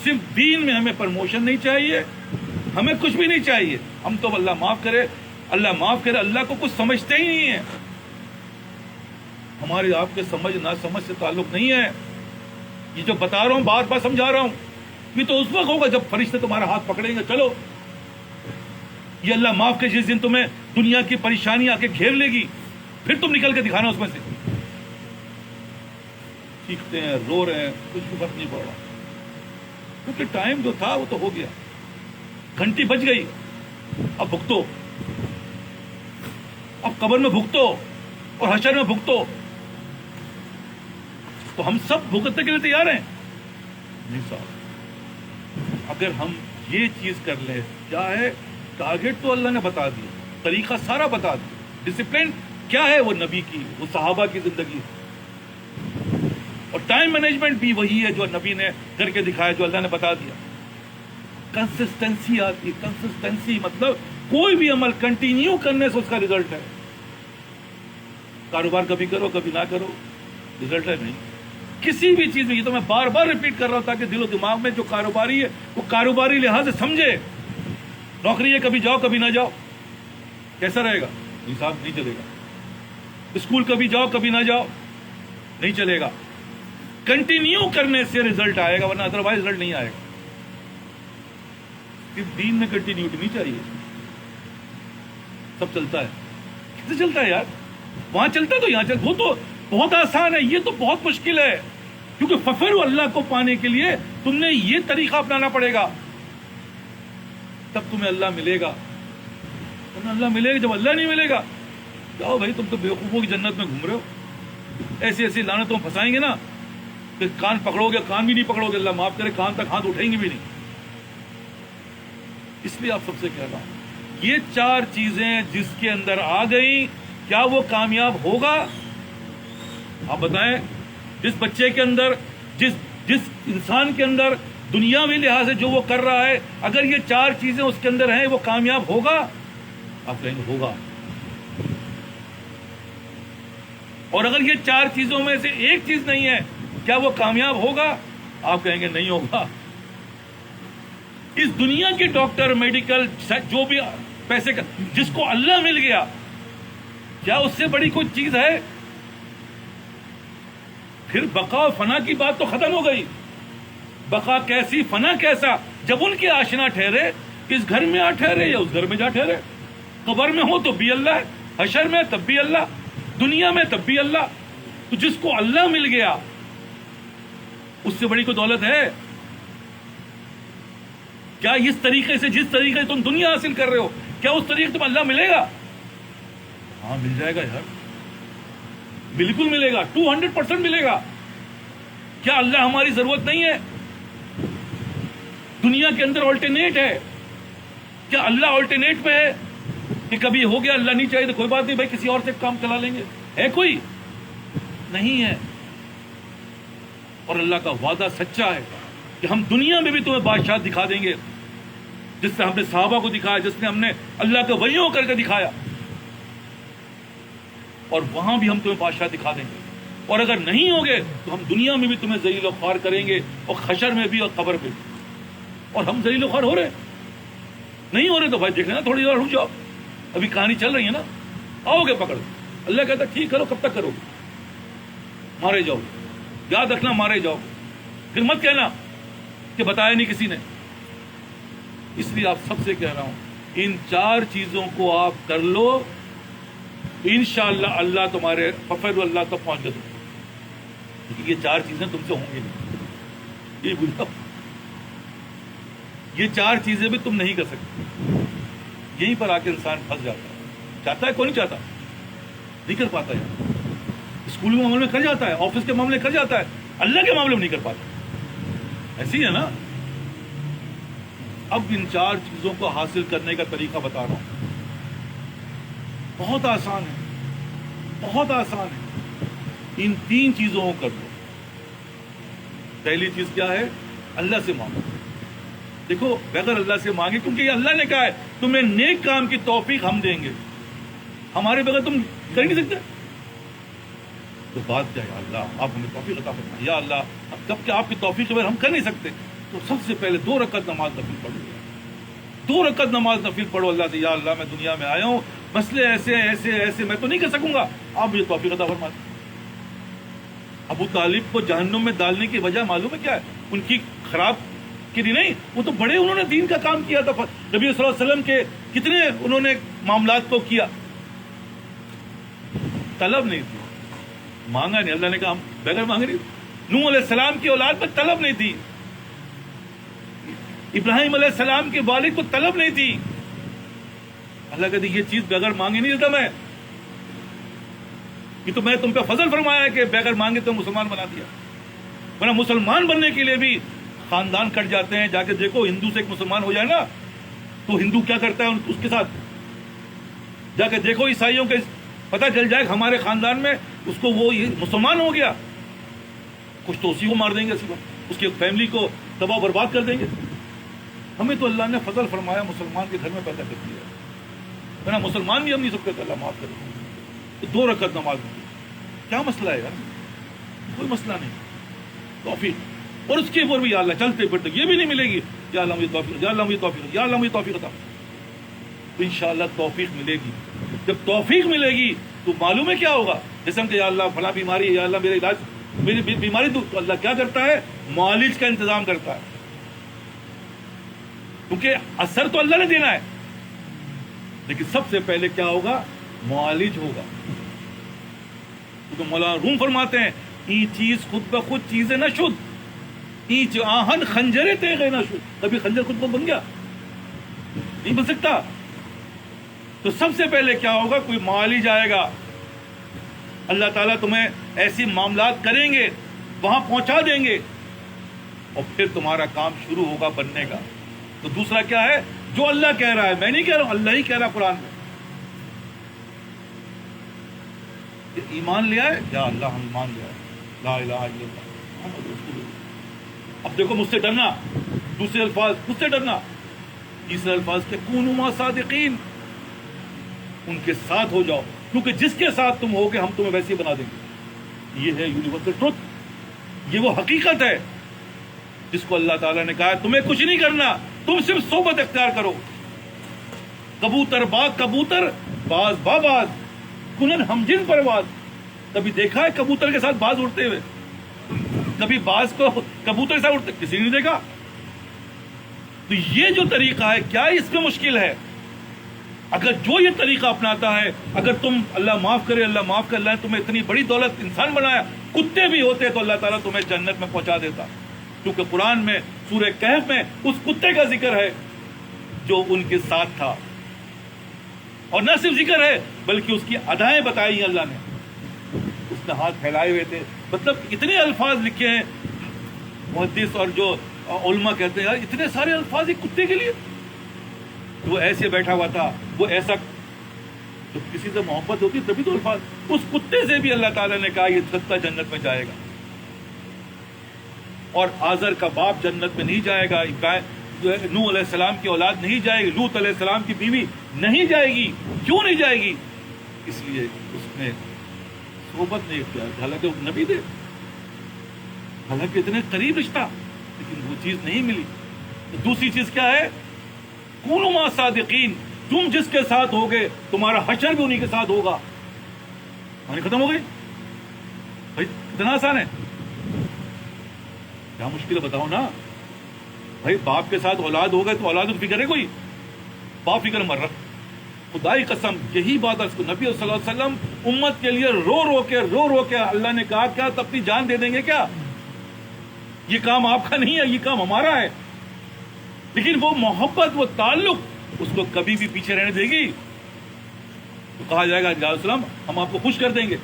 صرف دین میں ہمیں پروموشن نہیں چاہیے، ہمیں کچھ بھی نہیں چاہیے. ہم تو اللہ معاف کرے اللہ کو کچھ سمجھتے ہی نہیں ہے. ہماری آپ کے سمجھ نہ سمجھ سے تعلق نہیں ہے. یہ جو بتا رہا ہوں بار بار سمجھا رہا ہوں یہ تو اس وقت ہوگا جب فرشتے تمہارا ہاتھ پکڑیں گے چلو. یہ اللہ معاف کے جس دن تمہیں دنیا کی پریشانی آ کے گھیر لے گی پھر تم نکل کے دکھانا اس میں سے. چیختے ہیں رو رہے ہیں کچھ بھی فرق نہیں پڑ رہا کیونکہ ٹائم جو تھا وہ تو ہو گیا. گھنٹی بج گئی اب بھگتو، اب قبر میں بھگتو اور حشر میں بھگتو. تو ہم سب بھگتنے کے لیے تیار ہیں نہیں صاحب. اگر ہم یہ چیز کر لیں کیا ہے ٹارگیٹ تو اللہ نے بتا دیا، طریقہ سارا بتا دیا، ڈسپلن کیا ہے وہ نبی کی وہ صحابہ کی زندگی، اور ٹائم مینجمنٹ بھی وہی ہے جو نبی نے کر کے دکھایا جو اللہ نے بتا دیا. کنسسٹنسی آتی ہے. کنسسٹنسی مطلب کوئی بھی عمل کنٹینیو کرنے سے اس کا رزلٹ ہے. کاروبار کبھی کرو کبھی نہ کرو رزلٹ ہے نہیں. کسی بھی چیز میں یہ تو میں بار بار ریپیٹ کر رہا تھا کہ دل و دماغ میں جو کاروباری ہے وہ کاروباری لحاظ سے سمجھے. نوکری ہے کبھی جاؤ کبھی نہ جاؤ کیسا رہے گا؟ حساب نہیں چلے گا. اسکول کبھی جاؤ کبھی نہ جاؤ نہیں چلے گا. کنٹینیو کرنے سے رزلٹ آئے گا ورنہ ادروائز رزلٹ نہیں آئے گا. اس دین میں کنٹینیوٹی نہیں چاہیے. سب چلتا ہے کیسے چلتا ہے یار؟ وہاں چلتا ہے تو یہاں چلتا. وہ تو بہت آسان ہے، یہ تو بہت مشکل ہے کیونکہ فخر اللہ کو پانے کے لیے تم نے یہ طریقہ اپنانا پڑے گا تب تمہیں اللہ ملے گا. تمہیں اللہ ملے گا جب اللہ نہیں ملے گا جاؤ بھائی تم تو بیوقوفوں کی جنت میں گھوم رہے ہو. ایسی ایسی لعنتوں پھنسائیں گے نا کہ کان پکڑو گے کان بھی نہیں پکڑو گے. اللہ معاف کرے کان تک ہاتھ اٹھیں گے بھی نہیں. اس لیے آپ سب سے کہہ رہا ہوں یہ 4 چیزیں جس کے اندر آ گئی کیا وہ کامیاب ہوگا؟ آپ بتائیں. جس بچے کے اندر جس انسان کے اندر دنیاوی لحاظ سے جو وہ کر رہا ہے اگر یہ 4 چیزیں اس کے اندر ہیں وہ کامیاب ہوگا؟ آپ کہیں گے ہوگا. اور اگر یہ 4 چیزوں میں سے ایک چیز نہیں ہے کیا وہ کامیاب ہوگا؟ آپ کہیں گے نہیں ہوگا. اس دنیا کے ڈاکٹر میڈیکل جو بھی پیسے کا جس کو اللہ مل گیا کیا اس سے بڑی کوئی چیز ہے؟ پھر بقا و فنا کی بات تو ختم ہو گئی. بقا کیسی فنا کیسا جب ان کے آشنا ٹھہرے اس گھر میں آ ٹھہرے یا اس گھر میں جا ٹھہرے. قبر میں ہو تو بھی اللہ ہے، حشر میں تب بھی اللہ، دنیا میں تب بھی اللہ. تو جس کو اللہ مل گیا اس سے بڑی کوئی دولت ہے کیا؟ اس طریقے سے جس طریقے سے تم دنیا حاصل کر رہے ہو کیا اس طریقے سے تم اللہ ملے گا؟ ہاں مل جائے گا یار، بالکل ملے گا، 200% ملے گا. کیا اللہ ہماری ضرورت نہیں ہے؟ دنیا کے اندر آلٹرنیٹ ہے. کیا اللہ آلٹرنیٹ پہ ہے کہ کبھی ہو گیا اللہ نہیں چاہیے تو کوئی بات نہیں بھائی کسی اور سے کام چلا لیں گے؟ ہے کوئی؟ نہیں ہے. اور اللہ کا وعدہ سچا ہے کہ ہم دنیا میں بھی تمہیں بادشاہ دکھا دیں گے، جس سے ہم نے صحابہ کو دکھایا، جس نے ہم نے اللہ کے ولیوں کر کے دکھایا، اور وہاں بھی ہم تمہیں بادشاہ دکھا دیں گے. اور اگر نہیں ہوگے تو ہم دنیا میں بھی تمہیں ذلیل و خوار کریں گے، اور حشر میں بھی اور قبر پہ بھی. اور ہم ذلیل و خوار ہو رہے نہیں ہو رہے تو بھائی دیکھ لینا، تھوڑی دیر رک جاؤ، ابھی کہانی چل رہی ہے نا، آؤ گے پکڑ. اللہ کہتا ٹھیک کرو، کب تک کرو گے؟ مارے جاؤ. یاد رکھنا مارے جاؤ، پھر مت کہنا کہ بتایا نہیں کسی نے. اس لیے آپ سب سے کہہ رہا ہوں ان 4 چیزوں کو آپ کر لو، انشاءاللہ اللہ تمہارے ففر اللہ تک پہنچ گئے. لیکن یہ 4 چیزیں تم سے ہوں گی نہیں، یہ بولا، یہ 4 چیزیں بھی تم نہیں کر سکتے. یہیں پر آ کے انسان پھنس جاتا ہے. چاہتا ہے کوئی نہیں چاہتا، نہیں کر پاتا ہے. اسکول کے معاملے میں کر جاتا ہے، آفس کے معاملے میں کر جاتا ہے، اللہ کے معاملے میں نہیں کر پاتا. ایسی ہے نا. اب ان 4 چیزوں کو حاصل کرنے کا طریقہ بتا رہا ہوں. بہت آسان ہے، بہت آسان ہے. ان 3 چیزوں کو کر لو. پہلی چیز کیا ہے؟ اللہ سے مانگو. دیکھو بغیر اللہ سے مانگے، کیونکہ یہ اللہ نے کہا ہے تمہیں نیک کام کی توفیق ہم دیں گے. ہمارے بغیر تم کر نہیں سکتے. تو بات کیا ہے؟ یا اللہ آپ ہمیں توفیق عطا فرمائیں. یا اللہ اب کب کہ آپ کی توفیق کے بغیر ہم کر نہیں سکتے. تو سب سے پہلے 2 رکعت نماز نفل پڑھو. 2 رکعت نماز نفل پڑھو اللہ سے. یا اللہ میں دنیا میں آیا ہوں، مسئلے ایسے ایسے ایسے میں تو نہیں کر سکوں گا، آپ مجھے توفیق عطا فرمائیں. ابو طالب کو جہنم میں ڈالنے کی وجہ معلوم ہے کیا ہے؟ ان کی خراب کی نہیں، وہ تو بڑے انہوں نے دین کا کام کیا تھا. نبی صلی اللہ علیہ وسلم کے کتنے انہوں نے معاملات کو کیا. طلب نہیں تھی، مانگا نہیں. اللہ نے کہا ہم بغیر مانگے نہیں. نوح علیہ السلام کی اولاد میں طلب نہیں تھی. ابراہیم علیہ السلام کے والد کو طلب نہیں تھی. اللہ کہتے یہ چیز بغیر مانگے نہیں دیتا میں. یہ تو میں تم پہ فضل فرمایا ہے کہ بغیر مانگے تو مسلمان بنا دیا. ورنہ مسلمان بننے کے لیے بھی خاندان کٹ جاتے ہیں. جا کے دیکھو ہندو سے ایک مسلمان ہو جائے نا تو ہندو کیا کرتا ہے اس کے ساتھ. جا کے دیکھو عیسائیوں کے پتہ چل جائے ہمارے خاندان میں اس کو وہ مسلمان ہو گیا، کچھ تو اسی کو مار دیں گے، اس کی فیملی کو تباہ برباد کر دیں گے. ہمیں تو اللہ نے فضل فرمایا مسلمان کے گھر میں پیدا کر دیا. ورنہ مسلمان بھی ہم نہیں سکتے تو اللہ معاف کرے. تو 2 رکعت نماز کیا مسئلہ ہے یار؟ کوئی مسئلہ نہیں. توفیق. اور اس کے اوپر بھی یا اللہ چلتے پھرتے یہ بھی نہیں ملے گی. یا اللہ مجھے توفیق، یا اللہ مجھے توفیق، یا اللہ مجھے توفیق عطا. تو انشاءاللہ توفیق ملے گی. جب توفیق ملے گی تو معلوم ہے کیا ہوگا؟ جیسے ہم کہ یا اللہ فلاں بیماری ہے، یا اللہ میرا علاج، میری بیماری تو اللہ کیا کرتا ہے؟ معالج کا انتظام کرتا ہے. کیونکہ اثر تو اللہ نے دینا ہے، لیکن سب سے پہلے کیا ہوگا؟ معالج ہوگا. تو مولانا روم فرماتے ہیں ای چیز خود بخود چیزیں نہ شد، ایچ آہن خنجرے تیغے نہ شد. کبھی خنجر خود بن گیا؟ نہیں بن سکتا. تو سب سے پہلے کیا ہوگا؟ کوئی معالج آئے گا. اللہ تعالیٰ تمہیں ایسی معاملات کریں گے، وہاں پہنچا دیں گے، اور پھر تمہارا کام شروع ہوگا بننے کا. تو دوسرا کیا ہے؟ جو اللہ کہہ رہا ہے، میں نہیں کہہ رہا ہوں، اللہ ہی کہہ رہا قرآن میں. ایمان لیا ہے؟ یا اللہ ہم ایمان لیا ہے، لا الہ الا اللہ محمد رسول اللہ. اب دیکھو مجھ سے ڈرنا، دوسرے الفاظ مجھ سے ڈرنا، تیسرے الفاظ کے کونوا مع صادقین، ان کے ساتھ ہو جاؤ، کیونکہ جس کے ساتھ تم ہوگے ہم تمہیں ویسے بنا دیں گے. یہ ہے یونیورسل ٹروتھ. یہ وہ حقیقت ہے جس کو اللہ تعالیٰ نے کہا ہے تمہیں کچھ نہیں کرنا، تم صرف صحبت اختیار کرو. کبوتر با کبوتر، باز با باز، کنن ہم جن پرواز. کبھی دیکھا ہے کبوتر کے ساتھ باز اڑتے ہوئے؟ کبھی باز کو کبوتر کے ساتھ اڑتے کسی نے دیکھا؟ تو یہ جو طریقہ ہے کیا اس میں مشکل ہے؟ اگر جو یہ طریقہ اپناتا ہے، اگر تم اللہ معاف کرے، اللہ معاف کر، اللہ نے تمہیں اتنی بڑی دولت انسان بنایا، کتے بھی ہوتے تو اللہ تعالیٰ تمہیں جنت میں پہنچا دیتا. کیونکہ قرآن میں سورہ کہف میں اس کتے کا ذکر ہے جو ان کے ساتھ تھا. اور نہ صرف ذکر ہے بلکہ اس کی ادائیں بتائی ہیں اللہ نے. اس نے ہاتھ پھیلائے ہوئے تھے. مطلب اتنے الفاظ لکھے ہیں محدث اور جو علماء کہتے ہیں یار اتنے سارے الفاظ ایک کتے کے لیے. وہ ایسے بیٹھا ہوا تھا, وہ ایسا, جب کسی سے محبت ہوتی ہے تبھی تو الفاظ. اس کتے سے بھی اللہ تعالیٰ نے کہا یہ کتا جنت میں جائے گا, اور آزر کا باپ جنت میں نہیں جائے گا, نوح علیہ السلام کی اولاد نہیں جائے گی, لوط علیہ السلام کی بیوی نہیں جائے گی. کیوں نہیں جائے گی؟ اس لیے اس نے صحبت نہیں اختیار کی, حالانکہ وہ نبی تھے, حالانکہ اتنے قریب رشتہ, لیکن وہ چیز نہیں ملی. دوسری چیز کیا ہے؟ کونوا مع صادقین, تم جس کے ساتھ ہوگے تمہارا حشر بھی انہی کے ساتھ ہوگا. کہانی ختم ہو گئی بھائی, اتنا آسان ہے. کیا مشکل ہے بتاؤ نا بھائی. باپ کے ساتھ اولاد ہو گئے تو اولاد کی فکر ہے کوئی؟ باپ فکر مر رہا. خدائی قسم یہی بات ہے, نبی صلی اللہ علیہ وسلم امت کے لیے رو رو کے اللہ نے کہا کیا اپنی جان دے دیں گے کیا؟ یہ کام آپ کا نہیں ہے, یہ کام ہمارا ہے. لیکن وہ محبت, وہ تعلق اس کو کبھی بھی پیچھے رہنے دے گی؟ تو کہا جائے گا علیہ السلام ہم آپ کو خوش کر دیں گے.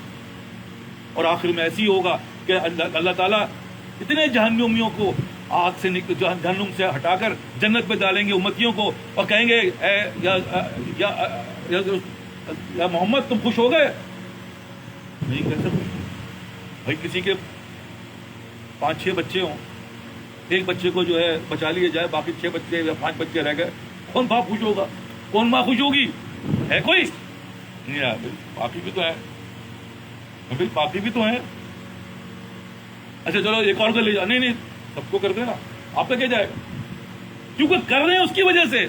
اور آخر میں ایسی ہوگا کہ اللہ تعالیٰ اتنے جہنمیوں کو آگ سے جہنم سے ہٹا کر جنت میں ڈالیں گے امتیوں کو, اور کہیں گے یا محمد تم خوش ہو گئے؟ نہیں کہہ سکتے بھائی. کسی کے 5-6 بچے ہوں, ایک بچے کو جو ہے بچا لیا جائے, باقی 6 بچے یا 5 بچے رہ گئے, کون باپ خوش ہوگا؟ کون ماں خوش ہوگی؟ ہے کوئی؟ نہیں یار, باقی بھی تو ہے, باقی بھی تو ہیں. اچھا چلو ایک اور کو لے جاؤ, نہیں سب کو کر دینا, آپ پہ کیا جائے گا؟ کیونکہ کر رہے ہیں اس کی وجہ سے,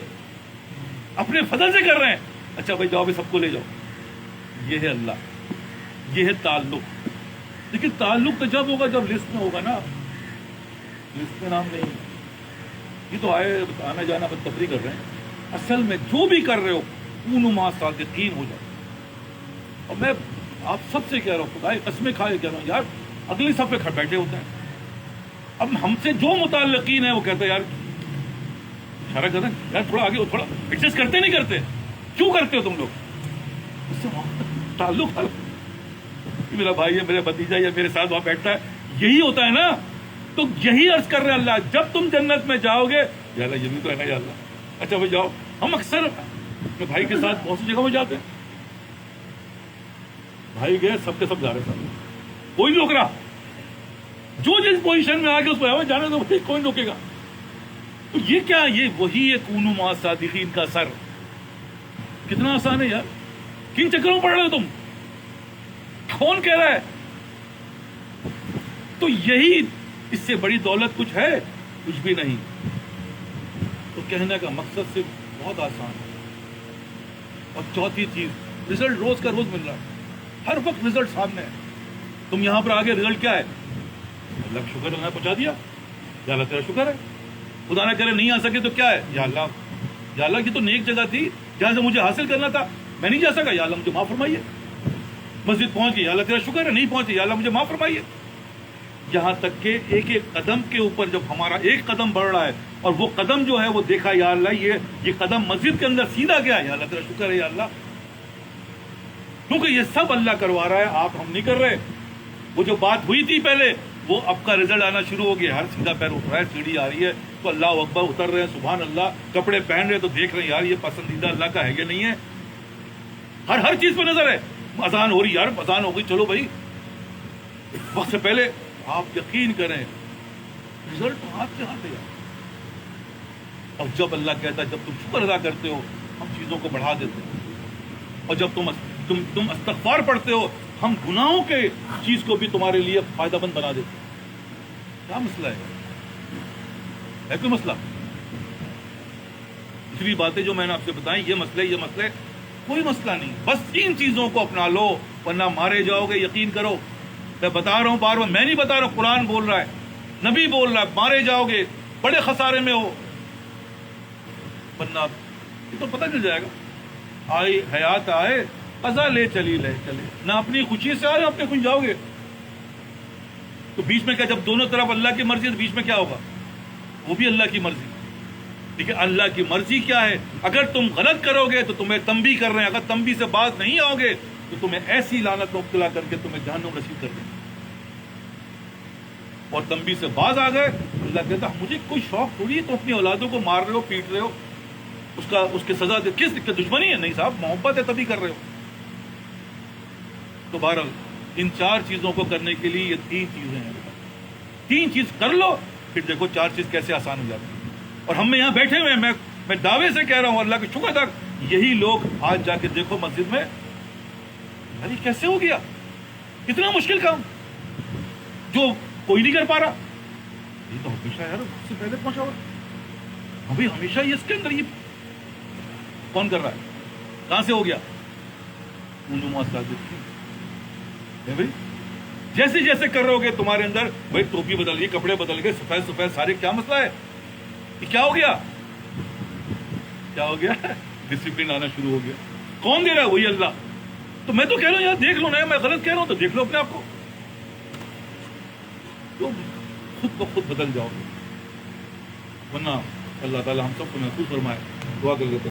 اپنے فضل سے کر رہے ہیں. اچھا بھائی جاؤ بھی سب کو لے جاؤ. یہ ہے اللہ, یہ ہے تعلق. لیکن تعلق تو جب ہوگا جب لسٹ میں ہوگا نا, لسٹ میں نام نہیں. یہ تو آنا جانا بس تفریح کر رہے ہیں. اصل میں جو بھی کر رہے ہو کونوا مع صادقین ہو جاؤ. اور میں آپ سب سے کہہ رہا ہوں, خدا قسمیں کھا کے کہہ رہا ہوں یار, اگلی صف پہ بیٹھے ہوتے ہیں. اب ہم سے جو متعلقین ہیں وہ کہتے ہیں یار اشارہ کر رہے ہیں یار تھوڑا آگے, تھوڑا ایڈجسٹ کرتے نہیں کرتے؟ کیوں کرتے ہو تم لوگ؟ اس سے تعلق میرا بھائی ہے, میرے بھتیجا یا میرے ساتھ وہاں بیٹھتا ہے, یہی ہوتا ہے نا. تو یہی عرض کر رہے ہیں اللہ جب تم جنت میں جاؤ گے, یا اللہ یہ بھی تو ہے نا یا اللہ. اچھا بھائی جاؤ. ہم اکثر اپنے بھائی کے ساتھ بہت سی جگہوں میں جاتے ہیں, بھائی گئے سب کے سب جا رہے ہیں, کوئی نہیں روک رہا. جو جس پوزیشن میں آ کے اس پہ جانے تو کوئی روکے گا. تو یہ کیا, یہ وہی ہے کونوا مع صادقین کا اثر. کتنا آسان ہے یار, کن چکروں پڑھ رہے ہو تم؟ کون کہہ رہا ہے؟ تو یہی, اس سے بڑی دولت کچھ ہے؟ کچھ بھی نہیں. تو کہنے کا مقصد صرف بہت آسان ہے. اور چوتھی چیز, رزلٹ روز کا روز مل رہا ہے, ہر وقت رزلٹ سامنے ہے. تم یہاں پر آگے, رزلٹ کیا ہے؟ اللہ کا شکر ہے پہنچا دیا, یا اللہ تیرا شکر ہے. خدا نہ کرے نہیں آ سکے تو کیا ہے, یا اللہ یہ تو نیک جگہ تھی جہاں سے مجھے حاصل کرنا تھا, میں نہیں جا سکا, یا اللہ مجھے معاف فرمائیے. مسجد پہنچ گئی, یا اللہ تیرا شکر ہے. نہیں پہنچی, یا اللہ مجھے معاف فرمائیے. یہاں تک کہ ایک ایک قدم کے اوپر جب ہمارا ایک قدم بڑھ رہا ہے اور وہ قدم جو ہے وہ دیکھا, یا اللہ یہ قدم مسجد کے اندر سیدھا گیا, یا اللہ تیرا شکر ہے یا اللہ. کیونکہ یہ سب اللہ کروا رہا ہے, آپ ہم نہیں کر رہے. وہ جو بات ہوئی تھی پہلے وہ اب کا رزلٹ آنا شروع ہو گیا. ہر سیدھا پیر اٹھ رہا ہے, سیڑھی آ رہی ہے تو اللہ اکبر اتر رہے ہیں, سبحان اللہ. کپڑے پہن رہے تو دیکھ رہے ہیں یار یہ پسندیدہ اللہ کا ہے یا نہیں ہے. ہر چیز پہ نظر ہے. اذان ہو رہی, یار اذان ہو گئی, چلو بھائی وقت سے پہلے. آپ یقین کریں رزلٹ ہاتھ سے ہاتھ ہے یار. اور جب اللہ کہتا ہے جب تم شکر ادا کرتے ہو ہم چیزوں کو بڑھا دیتے ہیں, اور جب تم استغفار پڑھتے ہو ہم گناہوں کے چیز کو بھی تمہارے لیے فائدہ مند بنا دیتے ہیں. کیا مسئلہ ہے کوئی مسئلہ؟ پچھلی باتیں جو میں نے آپ سے بتائیں, یہ مسئلے کوئی مسئلہ نہیں. بس 3 چیزوں کو اپنا لو ورنہ مارے جاؤ گے. یقین کرو, میں بتا رہا ہوں بار بار, میں نہیں بتا رہا ہوں, قرآن بول رہا ہے, نبی بول رہا ہے, مارے جاؤ گے, بڑے خسارے میں ہو. ورنہ یہ تو پتہ چل جائے گا, آئی حیات آئے قضا لے چلی نہ اپنی خوشی سے آئے اپنے خوش جاؤ گے. تو بیچ میں کیا, جب دونوں طرف اللہ کی مرضی ہے تو بیچ میں کیا ہوگا؟ وہ بھی اللہ کی مرضی. لیکن اللہ کی مرضی کیا ہے, اگر تم غلط کرو گے تو تمہیں تنبیہ کر رہے ہیں, اگر تنبیہ سے باز نہیں آؤ گے تو تمہیں ایسی لعنت میں مبتلا کر کے تمہیں جہنم رسید کر دیں گے. اور تنبیہ سے باز آ گئے اللہ کہتا مجھے کوئی شوق تھوڑی ہے، تو اپنی اولادوں کو مار رہے ہو، پیٹ رہے ہو، اس کے سزا دے، کس دشمنی ہے؟ نہیں صاحب، محبت ہے تبھی کر رہے ہو. تو بہرحال ان 4 چیزوں کو کرنے کے لیے یہ 3 چیزیں ہیں. 3 چیز کر لو، پھر دیکھو 4 چیز کیسے آسان ہو جاتی ہے. اور ہم یہاں بیٹھے ہوئے ہیں، میں دعوے سے کہہ رہا ہوں، اللہ کے شکر تک یہی لوگ آج جا کے دیکھو مسجد میں، ارے کیسے ہو گیا، کتنا مشکل کام جو کوئی نہیں کر پا رہا. یہ تو ہمیشہ یار اس سے پہلے پہنچا ہوا ابھی، ہمیشہ یہ اس کے اندر یہ کون کر رہا ہے، کہاں سے ہو گیا؟ بھائی جیسے جیسے کر رہے ہو گے تمہارے اندر، بھائی ٹوپی بدل گئی، کپڑے بدل گئے، سفید سارے، کیا مسئلہ ہے؟ یہ کیا ہو گیا؟ کیا ہو گیا؟ ڈسپلن آنا شروع ہو گیا. کون دے رہا ہے؟ وہی اللہ. تو میں تو کہہ رہا ہوں یار دیکھ لو نا، میں غلط کہہ رہا ہوں تو دیکھ لو اپنے آپ کو، تو خود بخود بدل جاؤ گے. ورنہ اللہ تعالی ہم سب کو محفوظ فرمائے. دعا کر لیتے ہیں.